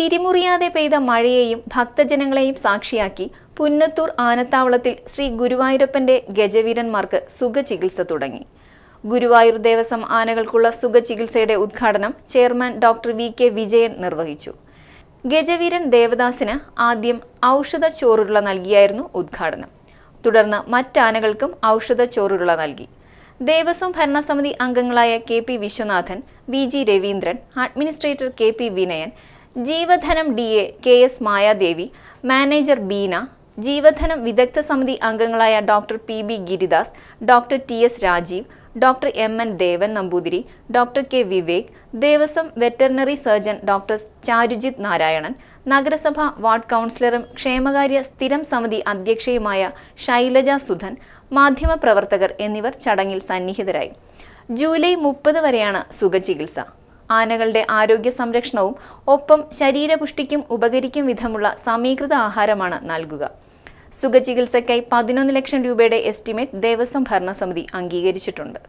തിരിമുറിയാതെ പെയ്ത മഴയെയും ഭക്തജനങ്ങളെയും സാക്ഷിയാക്കി പുന്നത്തൂർ ആനത്താവളത്തിൽ ശ്രീ ഗുരുവായൂരപ്പന്റെ ഗജവീരന്മാർക്ക് സുഖചികിത്സ തുടങ്ങി. ഗുരുവായൂർ ദേവസ്വം ആനകൾക്കുള്ള സുഖചികിത്സയുടെ ഉദ്ഘാടനം ചെയർമാൻ ഡോക്ടർ വി.കെ. വിജയൻ നിർവഹിച്ചു. ഗജവീരൻ ദേവദാസിന് ആദ്യം ഔഷധച്ചോറുരുള നൽകിയായിരുന്നു ഉദ്ഘാടനം. തുടർന്ന് മറ്റാനകൾക്കും ഔഷധച്ചോറുരുള നൽകി. ദേവസ്വം ഭരണസമിതി അംഗങ്ങളായ K P. Viswanathan, V G. Raveendran, administrator K P. Vinayan, ജീവധനം D A. K S. Mayadevi, manager Beena, ജീവധനം വിദഗ്ധ സമിതി അംഗങ്ങളായ doctor P B. Giridas, doctor T S. Rajeev, doctor M N. Devan Namboothiri, doctor K. Vivek, Devaswom veterinary surgeon doctor Charujith Narayanan, നഗരസഭ വാർഡ് കൗൺസിലറും ക്ഷേമകാര്യ സ്ഥിരം സമിതി അധ്യക്ഷയുമായ ശൈലജ സുധൻ, മാധ്യമപ്രവർത്തകർ എന്നിവർ ചടങ്ങിൽ സന്നിഹിതരായി. ജൂലൈ 30 വരെയാണ് സുഖചികിത്സ. ആനകളുടെ ആരോഗ്യ സംരക്ഷണവും ഒപ്പം ശരീരപുഷ്ടിക്കും ഉപകരിക്കും വിധമുള്ള സമീകൃത ആഹാരമാണ് നൽകുക. സുഖചികിത്സയ്ക്കായി 11 ലക്ഷം രൂപയുടെ എസ്റ്റിമേറ്റ് ദേവസ്വം ഭരണസമിതി അംഗീകരിച്ചിട്ടുണ്ട്.